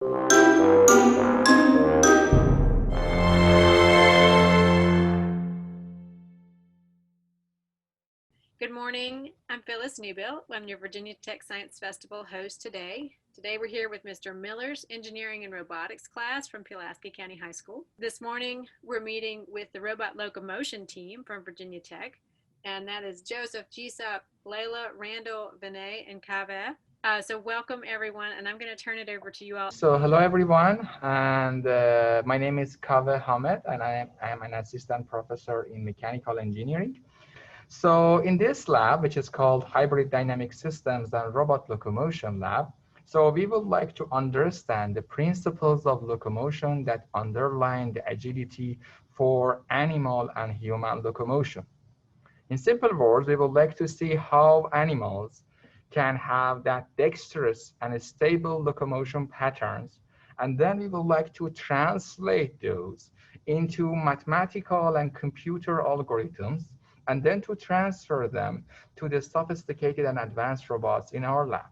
Good morning. I'm Phyllis Newbill. I'm your Virginia Tech Science Festival host today. Today we're here with Mr. Miller's Engineering and Robotics class from Pulaski County High School. This morning we're meeting with the Robot Locomotion team from Virginia Tech, and that is Joseph, Jisa, Layla, Randall, Vinay, and Kaveh. So welcome everyone, and I'm going to turn it over to you all. So hello everyone, and my name is Kaveh Hamed, and I am an assistant professor in mechanical engineering. So in this lab, which is called Hybrid Dynamic Systems and Robot Locomotion Lab, so we would like to understand the principles of locomotion that underline the agility for animal and human locomotion. In simple words, we would like to see how animals can have that dexterous and stable locomotion patterns, and then we would like to translate those into mathematical and computer algorithms, and then to transfer them to the sophisticated and advanced robots in our lab.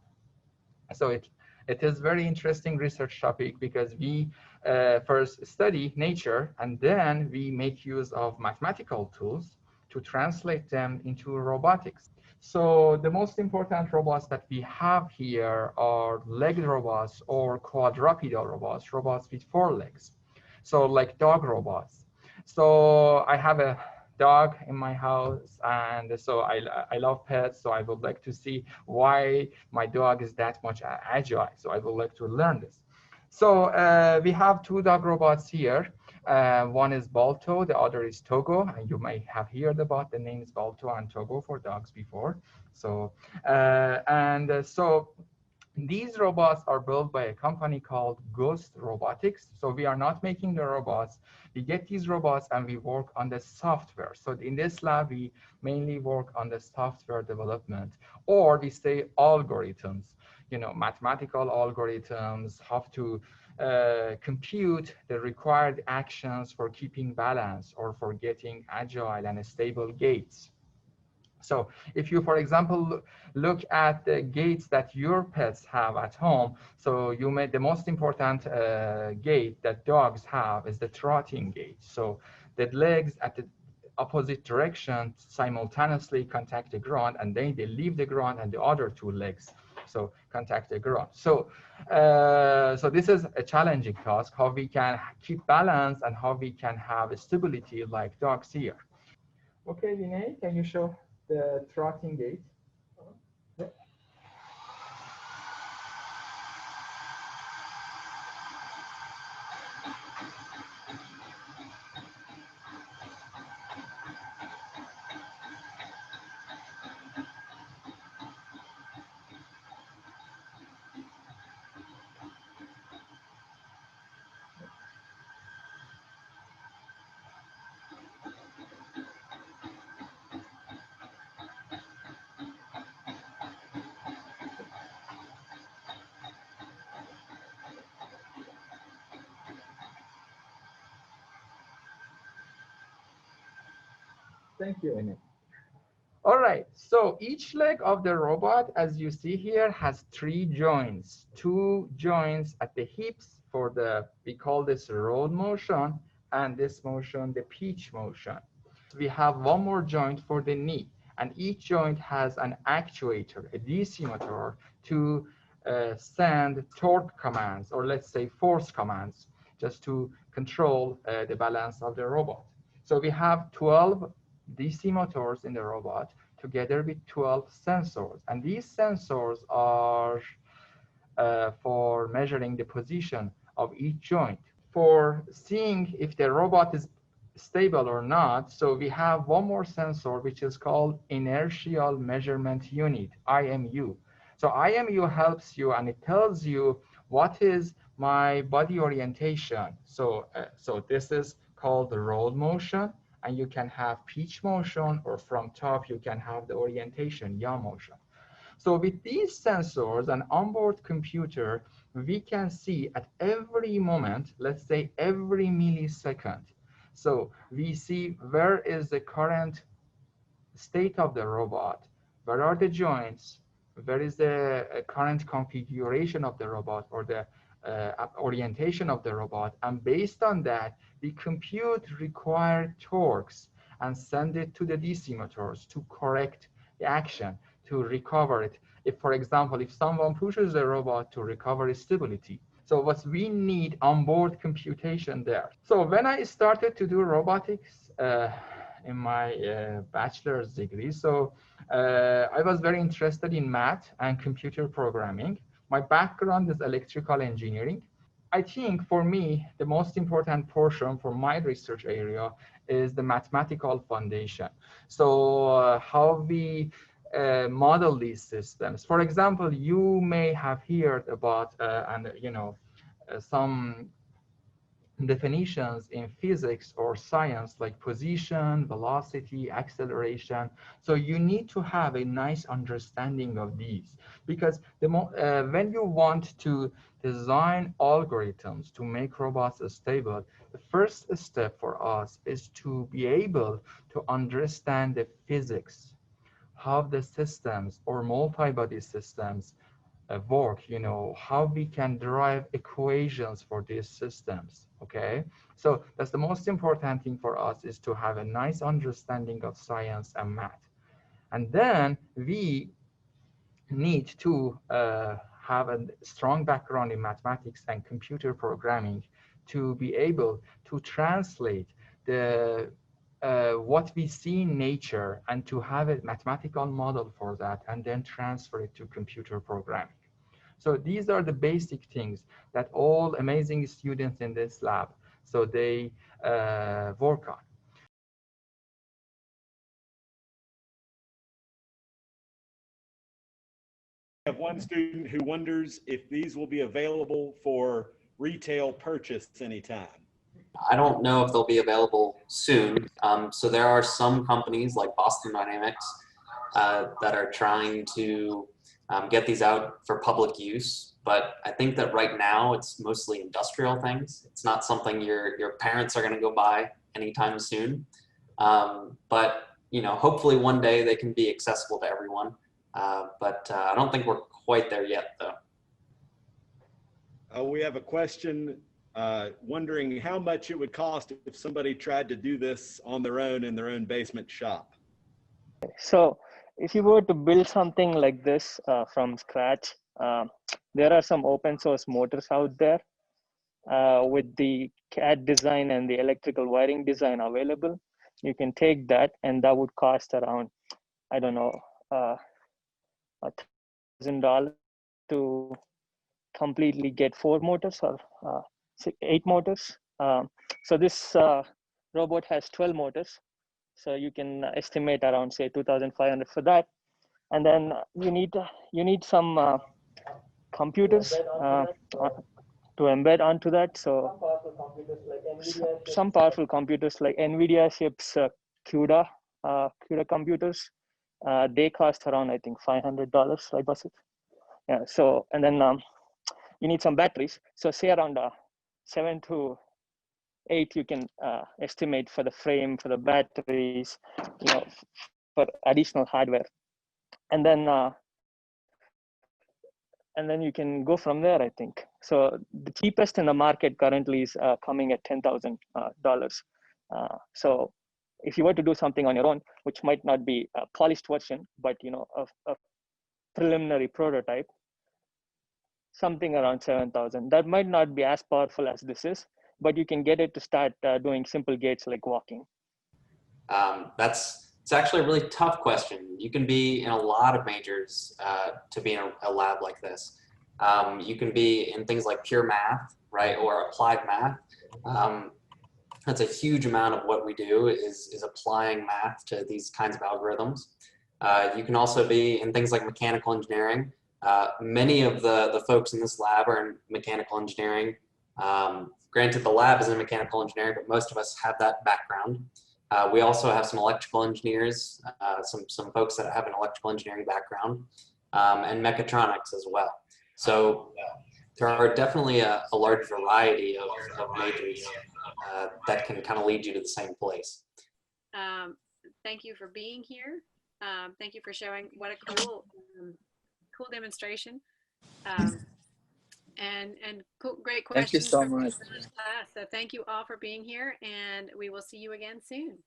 So it is very interesting research topic because we first study nature, and then we make use of mathematical tools to translate them into robotics. So the most important robots that we have here are legged robots or quadrupedal robots, robots with 4 legs. So like dog robots. So I have a dog in my house, and so I love pets, so I would like to see why my dog is that much agile. So I would like to learn this. So we have 2 dog robots here. One is Balto, the other is Togo, and you may have heard about the names Balto and Togo for dogs before. So so these robots are built by a company called Ghost Robotics. So we are not making the robots. We get these robots and we work on the software. So in this lab, we mainly work on the software development, or we say algorithms, mathematical algorithms, how to compute the required actions for keeping balance or for getting agile and stable gaits. So if you, for example, look at the gaits that your pets have at home, so the most important gait that dogs have is the trotting gait. So the legs at the opposite direction simultaneously contact the ground, and then they leave the ground, and the other 2 legs so contact the ground. So so this is a challenging task, how we can keep balance and how we can have stability like dogs here. Okay, Vinay, can you show the trotting gait? Yeah. Thank you, Vinay. All right, so each leg of the robot, as you see here, has 3 joints. 2 joints at the hips for we call this roll motion, and this motion, the pitch motion. We have 1 more joint for the knee, and each joint has an actuator, a DC motor, to send torque commands, or let's say force commands, just to control the balance of the robot. So we have 12 DC motors in the robot together with 12 sensors. And these sensors are for measuring the position of each joint. For seeing if the robot is stable or not, so we have 1 more sensor, which is called Inertial Measurement Unit, IMU. So IMU helps you, and it tells you what is my body orientation. So, so this is called the roll motion, and you can have pitch motion, or from top, you can have the orientation, yaw motion. So with these sensors and onboard computer, we can see at every moment, let's say every millisecond. So we see where is the current state of the robot, where are the joints, where is the current configuration of the robot, or the orientation of the robot, and based on that, we compute required torques and send it to the DC motors to correct the action, to recover it. If, for example, if someone pushes the robot to recover stability. So what we need onboard computation there. So when I started to do robotics in my bachelor's degree, so I was very interested in math and computer programming. My background is electrical engineering. I think for me, the most important portion for my research area is the mathematical foundation. So how we model these systems. For example, you may have heard about some definitions in physics or science like position, velocity, acceleration. So you need to have a nice understanding of these, because when you want to design algorithms to make robots stable, the first step for us is to be able to understand the physics, how the systems or multi-body systems work, how we can derive equations for these systems, okay? So that's the most important thing for us, is to have a nice understanding of science and math. And then we need to have a strong background in mathematics and computer programming to be able to translate the what we see in nature and to have a mathematical model for that, and then transfer it to computer programming. So these are the basic things that all amazing students in this lab, so they work on. I have one student who wonders if these will be available for retail purchase anytime. I don't know if they'll be available soon. So there are some companies like Boston Dynamics that are trying to get these out for public use. But I think that right now it's mostly industrial things. It's not something your parents are going to go buy anytime soon. But hopefully one day they can be accessible to everyone. But I don't think we're quite there yet, though. We have a question wondering how much it would cost if somebody tried to do this on their own in their own basement shop. So if you were to build something like this from scratch, there are some open source motors out there with the CAD design and the electrical wiring design available. You can take that, and that would cost around, I don't know, $1,000 to completely get 4 motors or 8 motors. So this robot has 12 motors. So you can estimate around, say, 2,500 for that. And then you need some computers to embed onto that. So some powerful computers like NVIDIA ships CUDA computers. They cost around, I think, $500, right, Basit? Yeah. So, and then you need some batteries. So say around 7 to 8 you can estimate for the frame, for the batteries, for additional hardware. And then you can go from there, I think. So the cheapest in the market currently is coming at $10,000. So if you were to do something on your own, which might not be a polished version, but a preliminary prototype, something around 7,000. That might not be as powerful as this is, but you can get it to start doing simple gates like walking. It's actually a really tough question. You can be in a lot of majors to be in a lab like this. You can be in things like pure math, right, or applied math. That's a huge amount of what we do is applying math to these kinds of algorithms. You can also be in things like mechanical engineering. Many of the folks in this lab are in mechanical engineering. Granted, the lab is in mechanical engineering, but most of us have that background. We also have some electrical engineers, some folks that have an electrical engineering background, and mechatronics as well. So there are definitely a large variety of majors that can kind of lead you to the same place. Thank you for being here. Thank you for showing what a cool demonstration. and cool, great Thank you questions so from much. the first class. So thank you all for being here, and we will see you again soon.